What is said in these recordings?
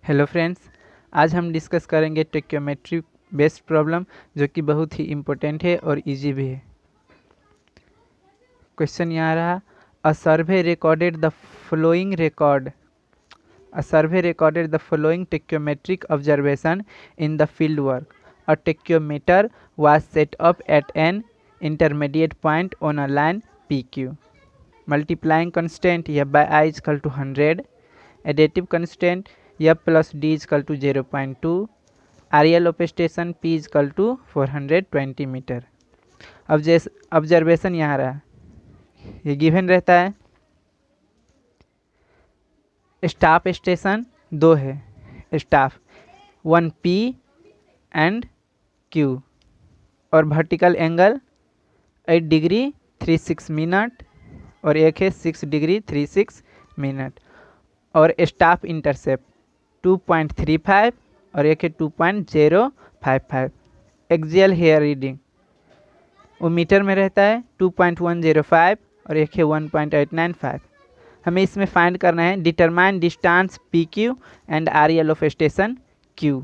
Hello friends, आज हम discuss करेंगे टेक्योमेट्री बेस्ड प्रॉब्लम जो कि बहुत ही इम्पोर्टेंट है और इजी भी है। क्वेश्चन यहाँ रहा, a survey recorded the following tacheometric observation in the field work. A tacheometer was set up at an intermediate point on a line PQ. Multiplying constant here by I is equal to 100. Additive constant F plus D is equal to 0.2. RL of station P is equal to 420 metre. अब जैसे observation यहाँ रहा, ये given रहता है। Staff station दो है, staff 1P and Q, और वर्टिकल एंगल 8 डिग्री 36 मिनट और एक है 6 डिग्री 36 मिनट, और स्टाफ इंटरसेप्ट 2.35 और एक है 2.055। एक्सियल हेयर रीडिंग वो मीटर में रहता है 2.105 और एक है 1.895। हमें इसमें फाइंड करना है determine distance PQ and RL of station Q।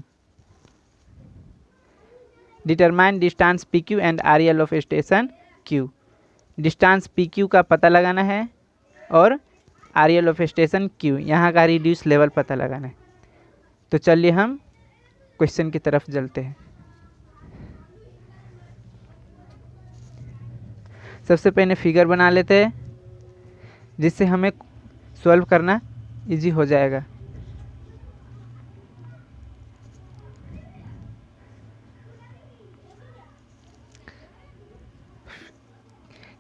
Determine distance PQ and RL of station Q। Distance PQ का पता लगाना है और RL ऑफ स्टेशन Q, यहाँ का रिड्यूस लेवल पता लगाना है। तो चलिए हम क्वेश्चन की तरफ चलते हैं। सबसे पहले फिगर बना लेते हैं जिससे हमें सॉल्व करना इजी हो जाएगा।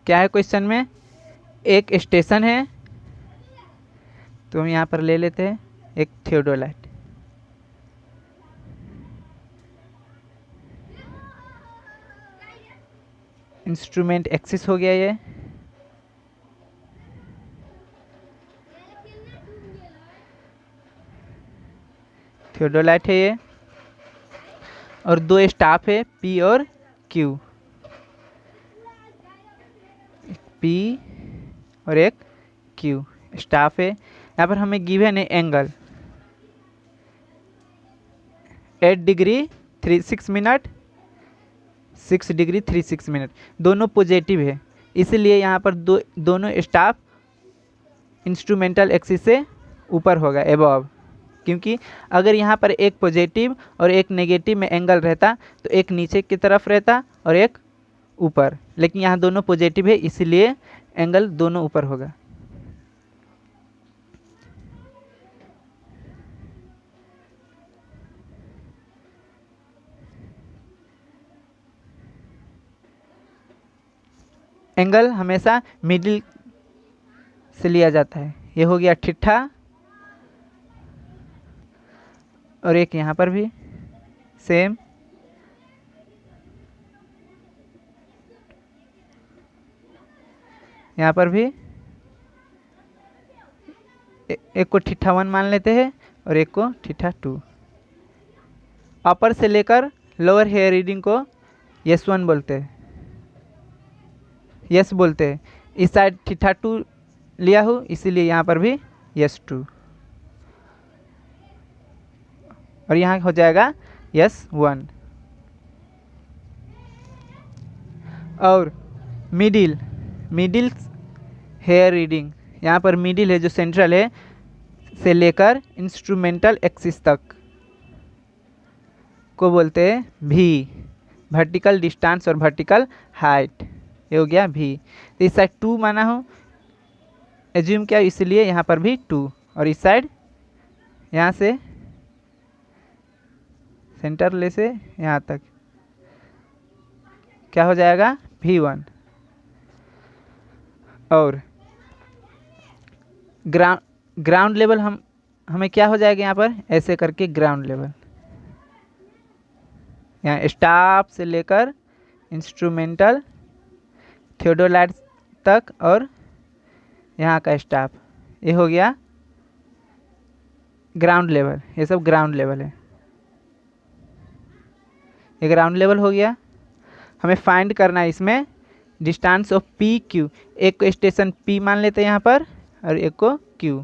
क्या है क्वेश्चन में, एक स्टेशन है तो हम यहाँ पर ले लेते हैं एक थियोडोलाइट। इंस्ट्रूमेंट एक्सिस हो गया, ये थियोडोलाइट है ये, और दो स्टाफ है P और Q, P और एक Q स्टाफ है। यहाँ पर हमें गिवन है angle 8 degree 36 minute 6 degree 36 minute, दोनों पॉजिटिव है, इसलिए यहाँ पर दोनों स्टाफ इंस्ट्रूमेंटल एक्सिस से ऊपर होगा, एबव। क्योंकि अगर यहाँ पर एक पॉजिटिव और एक नेगेटिव में एंगल रहता तो एक नीचे की तरफ रहता और एक ऊपर, लेकिन यहाँ दोनों पॉजिटिव है इसलिए एंगल दोनों ऊपर होगा। एंगल हमेशा मिडिल से लिया जाता है। ये हो गया ठिठा, और एक यहाँ पर भी सेम, यहाँ पर भी एक को ठिठा 1 मान लेते हैं और एक को ठिठा 2। अपर से लेकर लोअर हेयर रीडिंग को S1 बोलते हैं, यस बोलते हैं। इस साइड ठिठा 2 लिया हूँ इसीलिए यहाँ पर भी S2, और यहाँ हो जाएगा S1। और मिडिल हेयर रीडिंग, यहाँ पर मिडिल है जो सेंट्रल है से लेकर इंस्ट्रूमेंटल एक्सिस तक को बोलते हैं V, वर्टिकल डिस्टेंस और वर्टिकल हाइट। ये हो गया V। तो इस साइड 2 माना हो, एज्यूम किया, इसलिए यहाँ पर भी 2, और इस साइड यहाँ से सेंटर ले से यहाँ तक क्या हो जाएगा V1। और ग्राउंड लेवल हमें क्या हो जाएगा यहाँ पर, ऐसे करके ग्राउंड लेवल, यहाँ स्टाफ से लेकर इंस्ट्रूमेंटल थियोडोलाइट तक और यहाँ का स्टाफ, ये हो गया ग्राउंड लेवल। ये सब ग्राउंड लेवल है, ये ग्राउंड लेवल हो गया। हमें फाइंड करना है इसमें डिस्टेंस ऑफ PQ। एक को स्टेशन P मान लेते हैं यहाँ पर और एक को Q,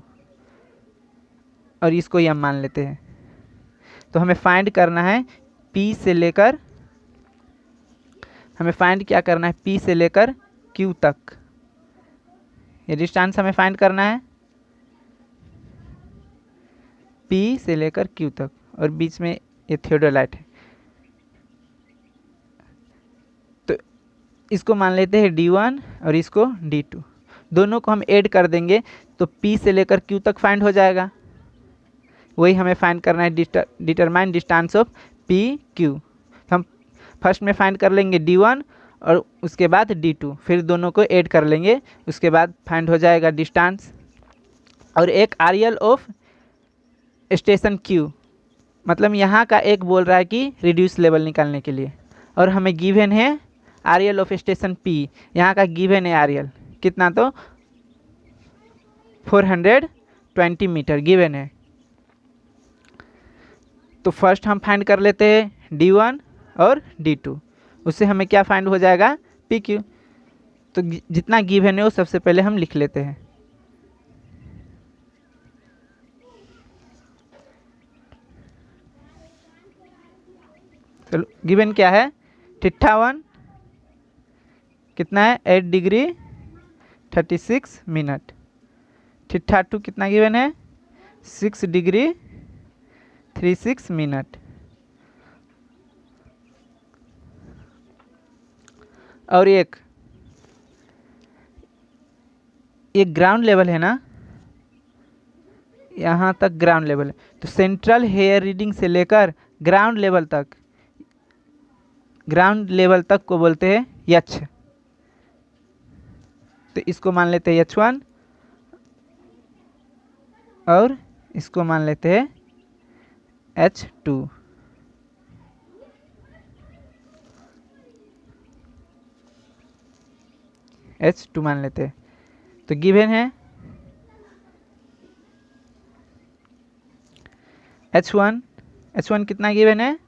और इसको M मान लेते हैं। तो हमें फाइंड करना है P से लेकर, हमें फाइंड क्या करना है P से लेकर Q तक, ये डिस्टेंस हमें फाइंड करना है P से लेकर Q तक, और बीच में ये थियोडोलाइट है। तो इसको मान लेते हैं D1 और इसको D2, दोनों को हम ऐड कर देंगे तो P से लेकर Q तक फाइंड हो जाएगा। वही हमें फाइंड करना है, डिटरमाइन डिस्टेंस ऑफ PQ। हम फर्स्ट में फाइंड कर लेंगे D1 और उसके बाद D2, फिर दोनों को ऐड कर लेंगे, उसके बाद फाइंड हो जाएगा डिस्टेंस। और एक RL ऑफ स्टेशन Q, मतलब यहाँ का एक बोल रहा है कि रिड्यूस लेवल निकालने के लिए, और हमें गिवन है RL ऑफ स्टेशन P, यहाँ का गिवन है RL कितना, तो 420 मीटर गिवन है। तो फर्स्ट हम फाइंड कर लेते हैं D1 और D2, उससे हमें क्या फाइंड हो जाएगा PQ। तो जितना गिवन है वो सबसे पहले हम लिख लेते हैं। चलो गिवन क्या है, θ1 कितना है 8 डिग्री 36 मिनट, θ2 कितना गिवन है 6 डिग्री 36 मिनट। और एक ग्राउंड लेवल है ना, यहाँ तक ग्राउंड लेवल है, तो सेंट्रल हेयर रीडिंग से लेकर ग्राउंड लेवल तक को बोलते हैं H। तो इसको मान लेते हैं H1 और इसको मान लेते हैं H2। H2 मान लेते हैं। तो गिवन है H1 कितना गिवन है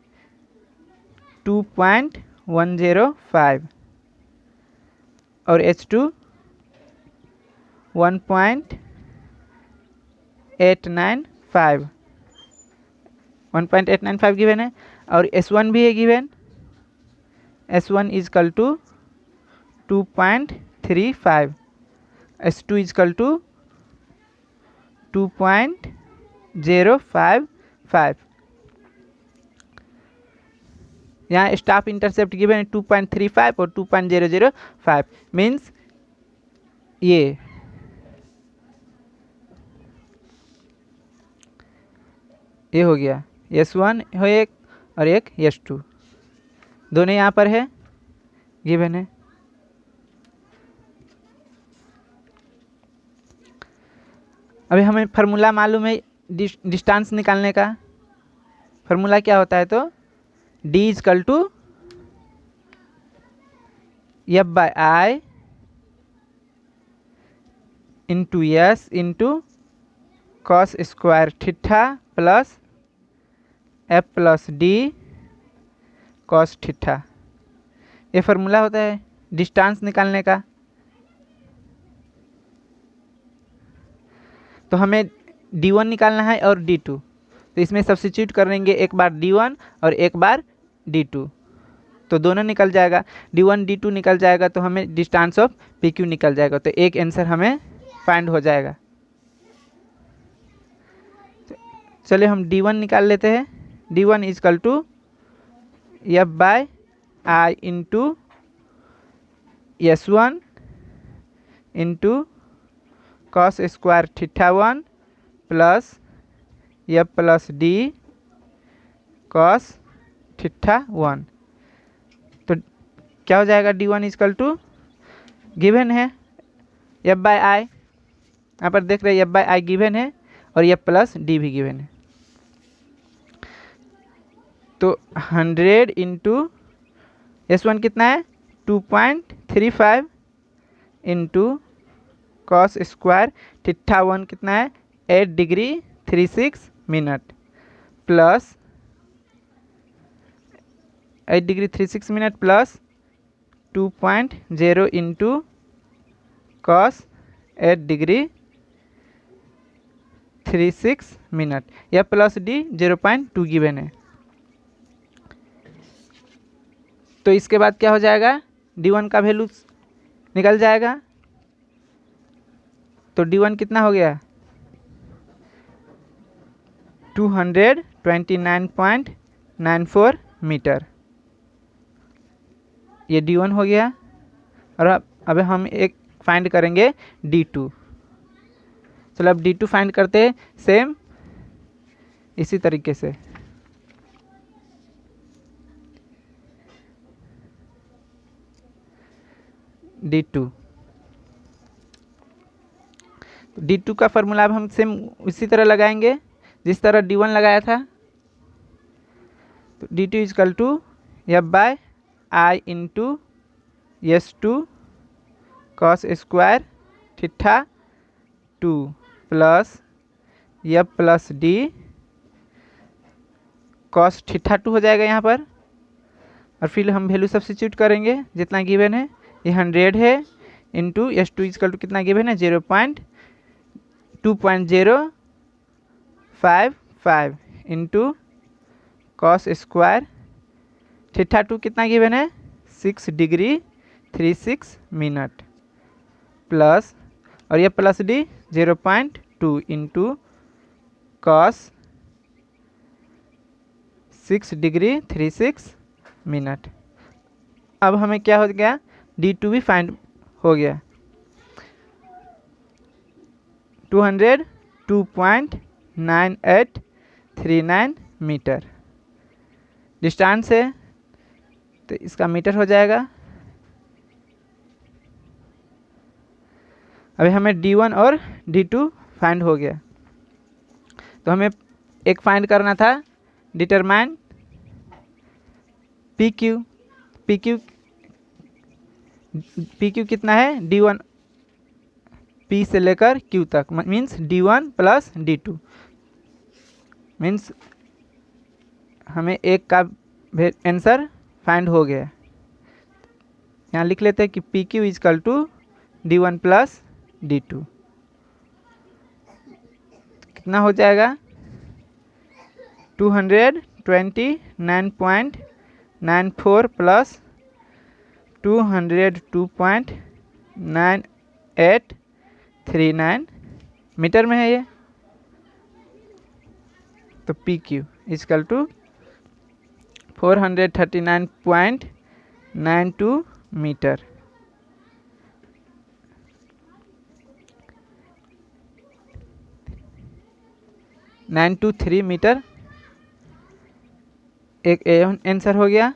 2.105 और H2 1.895 गिवन है, और S1 भी है given, S1 is equal to 2.35, S2 is equal to 2.055। यहाँ स्टाफ इंटरसेप्ट गिवन है 2.35 और 2.005, मीन्स ये हो गया S1 हो एक और एक S2, दोनों यहाँ पर है गिवन है। अभी हमें फार्मूला मालूम है डिस्टेंस निकालने का। फार्मूला क्या होता है, तो D is equal to F/I into S into cos square theta plus F plus D cos थीटा, ये फार्मूला होता है डिस्टेंस निकालने का। तो हमें D1 निकालना है और D2, तो इसमें सब्स्टिट्यूट करेंगे, एक बार D1 और एक बार D2, तो दोनों निकल जाएगा, D1 D2 निकल जाएगा, तो हमें डिस्टेंस ऑफ PQ निकल जाएगा। तो एक आंसर हमें फाइंड हो जाएगा। चलिए हम D1 निकाल लेते हैं। D1 equal to F/I into S1 into cos square θ1 plus F plus D cos θ1। तो क्या हो जाएगा, D1 इजकल टू गिवन है F/I, यहाँ पर देख रहे हैं F/I गिवन है और F प्लस D भी गिवन है। तो 100 इंटू S1 कितना है 2.35 इंटू cos स्क्वायर θ1 कितना है 8 degree 36 minute plus 8 degree 36 minute plus 2.0 into cos 8 degree 36 minute, या प्लस डी 0.2 गिवन है। तो इसके बाद क्या हो जाएगा, D1 का वैल्यू निकल जाएगा। तो D1 कितना हो गया, 229.94 मीटर, ये D1 हो गया। और अब हम एक फाइंड करेंगे D2। चलो अब D2 फाइंड करते हैं सेम इसी तरीके से। D2 का फॉर्मूला अब हम सेम इसी तरह लगाएंगे जिस तरह D1 लगाया था। तो D2 is equal to F by I into S2 cos square theta 2 plus F plus D cos theta 2 हो जाएगा यहाँ पर। और फिर हम वैल्यू सब्स्टिट्यूट करेंगे जितना गिवन है, ये 100 है, इंटू S2 इजकल टू कितना गिवन है 0.2055 इंटू कॉस स्क्वायर थीटा 2 कितना गिवन है 6 डिग्री 36 मिनट, प्लस और ये plus D 0.2 into cos 6 degree 36 minute. अब हमें क्या हो गया, D2 भी फाइंड हो गया, 202.9839 मीटर डिस्टेंस है, तो इसका मीटर हो जाएगा। अभी हमें D1 और D2 फाइंड हो गया। तो हमें एक फाइंड करना था, डिटरमाइन PQ। PQ कितना है, D1 P से लेकर Q तक, means D1 plus D2, means हमें एक का आंसर फाइंड हो गया। यहाँ लिख लेते हैं कि PQ is equal to D1 plus D2 कितना हो जाएगा 229.94 प्लस 202.9839 मीटर में है ये। तो PQ is equal to 439.92 metre. $923 metre एक आंसर हो गया।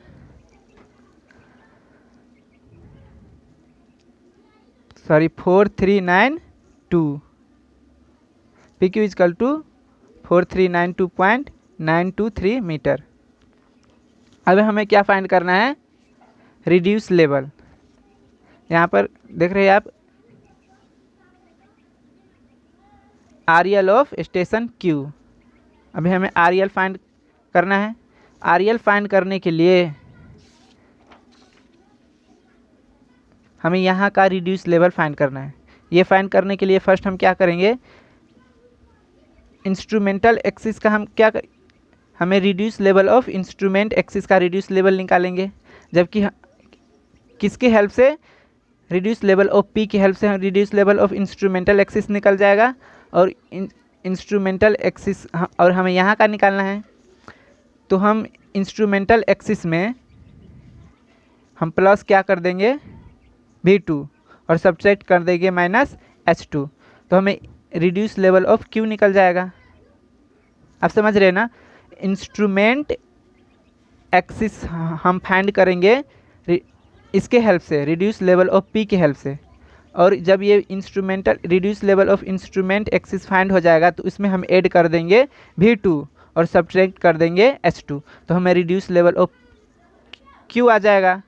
Sorry 4392 PQ is equal to 4392.923 metre. अब हमें क्या फाइंड करना है, रिड्यूस लेवल। यहाँ पर देख रहे हैं आप RL ऑफ स्टेशन Q। अभी हमें RL फाइंड करना है। RL फाइंड करने के लिए हमें यहाँ का रिड्यूस लेवल फाइंड करना है। ये फाइंड करने के लिए फर्स्ट हम क्या करेंगे, इंस्ट्रूमेंटल एक्सिस का हमें reduce level of instrument axis का रिड्यूस लेवल निकालेंगे, जबकि किसके हेल्प से, रिड्यूस लेवल ऑफ P की हेल्प से reduce level of instrumental axis निकल जाएगा। और इंस्ट्रूमेंटल एक्सिस और हमें यहाँ का निकालना है। तो हम इंस्ट्रूमेंटल एक्सिस में हम प्लस क्या कर देंगे V2 और सब्ट्रैक्ट कर देंगे माइनस H2, तो हमें रिड्यूस लेवल ऑफ Q निकल जाएगा। आप समझ रहे हैं ना, इंस्ट्रूमेंट एक्सिस हम फाइंड करेंगे इसके हेल्प से, रिड्यूस लेवल ऑफ P के हेल्प से। और जब ये instrumental reduce level of instrument axis find हो जाएगा तो इसमें हम ऐड कर देंगे V2 और सब्ट्रैक्ट कर देंगे H2, तो हमें रिड्यूस लेवल ऑफ Q आ जाएगा।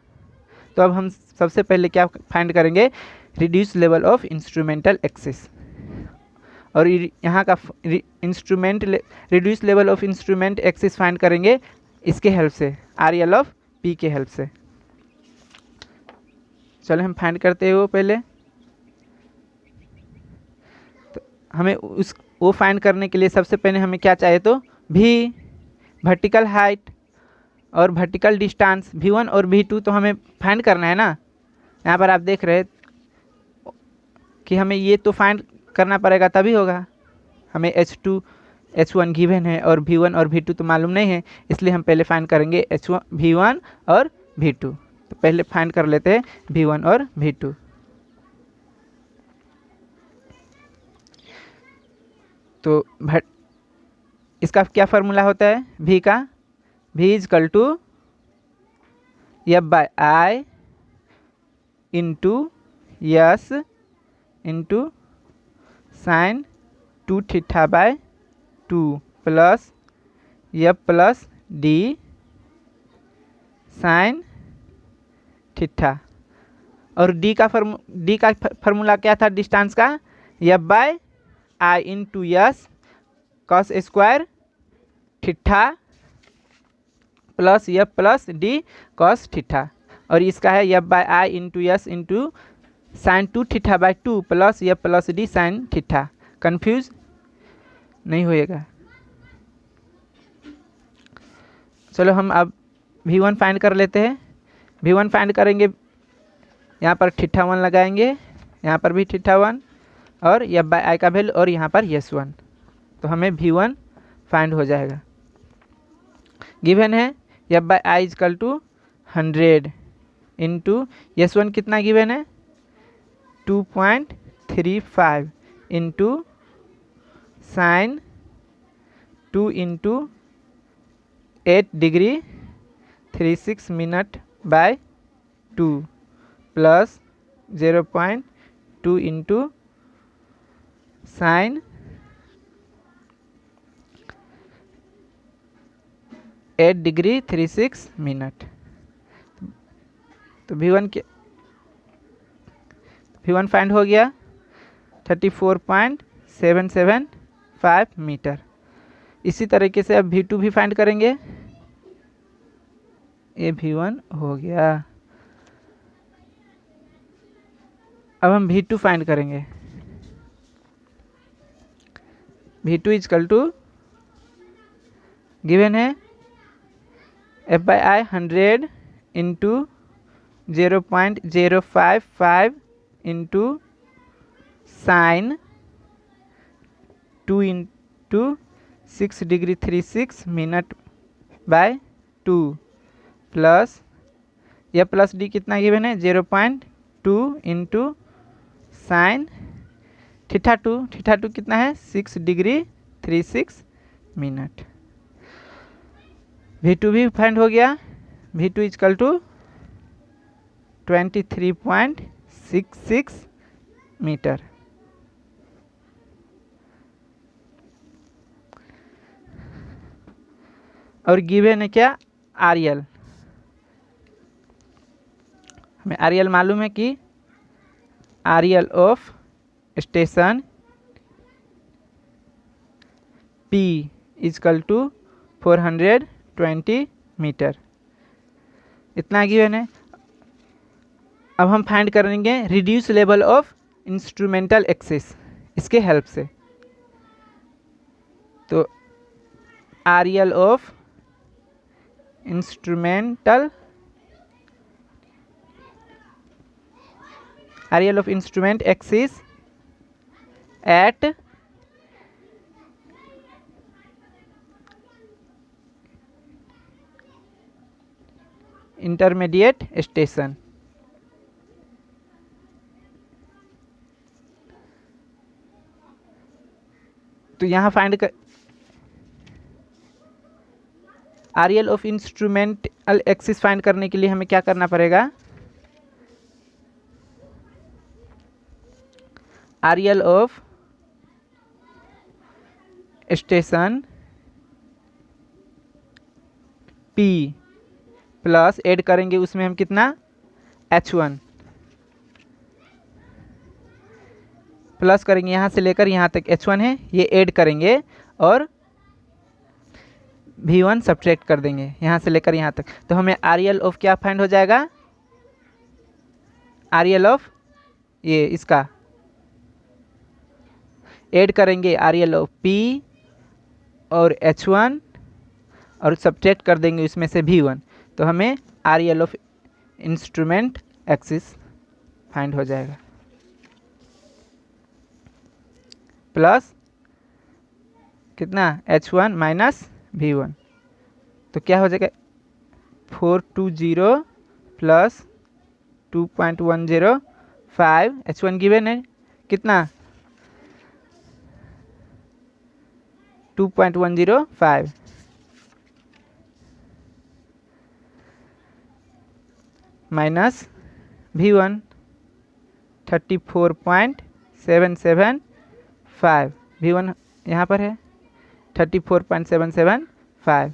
तो अब हम सबसे पहले क्या फाइंड करेंगे, reduce level of instrumental axis. और यहाँ का reduce level of instrument axis find करेंगे इसके हेल्प से, RL ऑफ P के हेल्प से। चलो हम फाइंड करते हैं वो पहले। तो हमें वो फाइंड करने के लिए सबसे पहले हमें क्या चाहिए, तो भी वर्टिकल हाइट और वर्टिकल डिस्टेंस V1 और V2 तो हमें फाइंड करना है ना। यहाँ पर आप देख रहे कि हमें ये तो फाइंड करना पड़ेगा तभी होगा। हमें H2 H1 गिवन है और V1 और V2 तो मालूम नहीं है, इसलिए हम पहले फाइंड करेंगे H1 V1 और V2। तो पहले फाइंड कर लेते हैं V1 और V2। तो इसका क्या फार्मूला होता है V का, V equal to F/I into S into sine 2θ/2 plus F plus D sine theta. और D का फार्मूला क्या था डिस्टेंस का, F/I into S cos square theta plus F plus D cos theta. और इसका है F/I into S into sine 2θ/2 plus F plus D sine theta. Confuse नहीं होएगा। चलो हम अब V1 फाइंड कर लेते हैं। V1 फाइंड करेंगे, यहाँ पर θ1 लगाएंगे, यहाँ पर भी θ1 और F/I का वैल्यू और यहाँ पर S1, तो हमें V1 फाइंड हो जाएगा। गिवन है F/I is equal to 100 into S1 कितना गिवन है 2.35 into sine 2 into 8 degree 36 minute by 2 plus 0.2 into sine 8 degree 36 minute. तो V1 फाइंड हो गया 34.775 मीटर। इसी तरीके से अब V2 भी फाइंड करेंगे। ये V1 हो गया। अब हम V2 फाइंड करेंगे। V2 इजकल टू गिवन है F/I 100 into 0.055 into sine 2 into 6 degree 36 minute by 2 plus F plus D कितना गिवन है 0.2 इंटू साइन θ2 कितना है 6 डिग्री 36 मिनट। V2 भी फाइंड हो गया। V2 is equal to 23.66 metre. और गिवन है क्या RL। हमें RL मालूम है कि RL of station P is equal to 420 metre, इतना गिवन है। अब हम फाइंड करेंगे reduce level of instrumental access इसके हेल्प से। तो RL ऑफ instrument axis at intermediate station. तो यहाँ फाइंड कर RL of instrumental axis find करने के लिए हमें क्या करना पड़ेगा, RL of station P plus add करेंगे उसमें हम कितना H1 प्लस करेंगे, यहाँ से लेकर यहाँ तक H1 है, ये ऐड करेंगे और V1 सब्ट्रैक्ट कर देंगे यहाँ से लेकर यहाँ तक। तो हमें RL ऑफ क्या फाइंड हो जाएगा, RL ऑफ ये इसका ऐड करेंगे ReL ऑफ P और H1 और सब्ट्रैक्ट कर देंगे उसमें से V1, तो हमें ReL of instrument axis find हो जाएगा। प्लस कितना H1 माइनस V1, तो क्या हो जाएगा 420 प्लस 2.105, H1 गिवन है कितना 2.105 माइनस V1 34.775, V1 यहाँ पर है 34.775,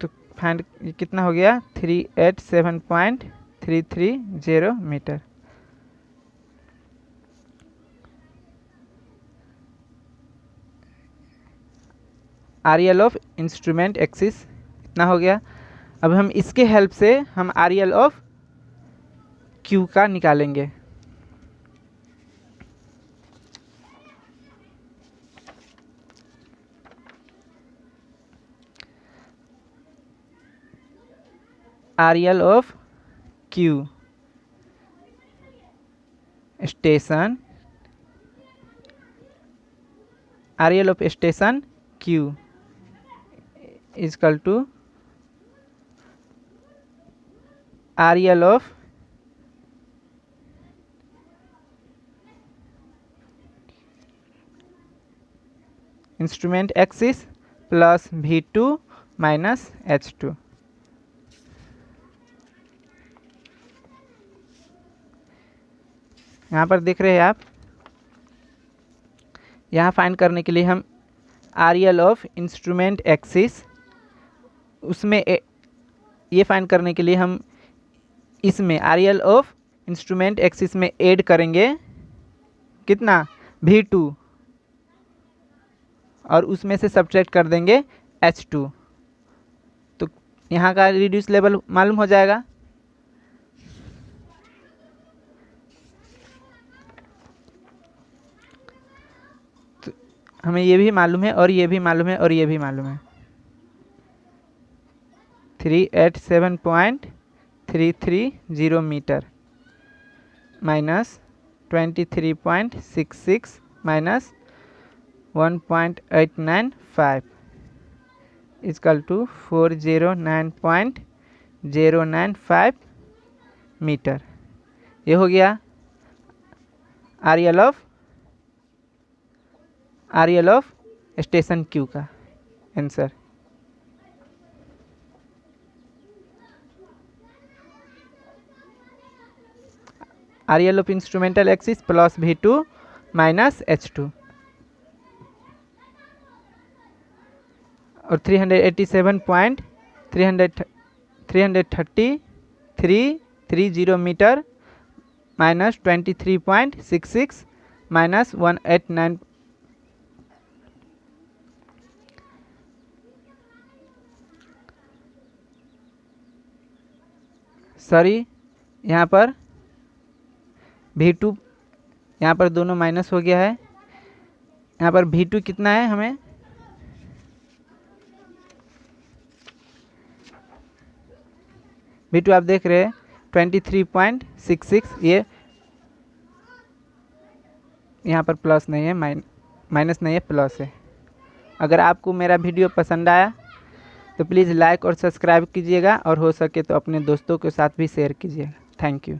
तो फाइंड कितना हो गया 387.330 metre. ReL of instrument axis इतना हो गया। अब हम इसके हेल्प से हम ReL ऑफ Q का निकालेंगे। ReL of Q station, ReL of station Q is equal to ReL of instrument axis plus V2 minus H2। यहाँ पर देख रहे हैं आप, यहाँ फाइंड करने के लिए हम ReL ऑफ इंस्ट्रूमेंट एक्सिस, उसमें ये फाइंड करने के लिए हम इसमें ReL ऑफ इंस्ट्रूमेंट एक्सिस में ऐड करेंगे कितना V2 और उसमें से सब्ट्रैक्ट कर देंगे H2, तो यहाँ का रिड्यूस लेवल मालूम हो जाएगा। तो हमें ये भी मालूम है और ये भी मालूम है और ये भी मालूम है 387.330 metre minus 23.66 minus 1.895 is equal to 409.095 metre. ये हो गया ReL ऑफ स्टेशन Q का answer. ReL of instrumental axis plus V2 minus H2 और 330 मीटर माइनस 23.66 माइनस 189, सॉरी यहाँ पर V2 यहाँ पर दोनों माइनस हो गया है। यहाँ पर V2 कितना है, हमें V2 आप देख रहे हैं 23.66, ये यहाँ पर प्लस नहीं है, माइनस नहीं है, प्लस है। अगर आपको मेरा वीडियो पसंद आया तो प्लीज़ लाइक और सब्सक्राइब कीजिएगा और हो सके तो अपने दोस्तों के साथ भी शेयर कीजिएगा। Thank you.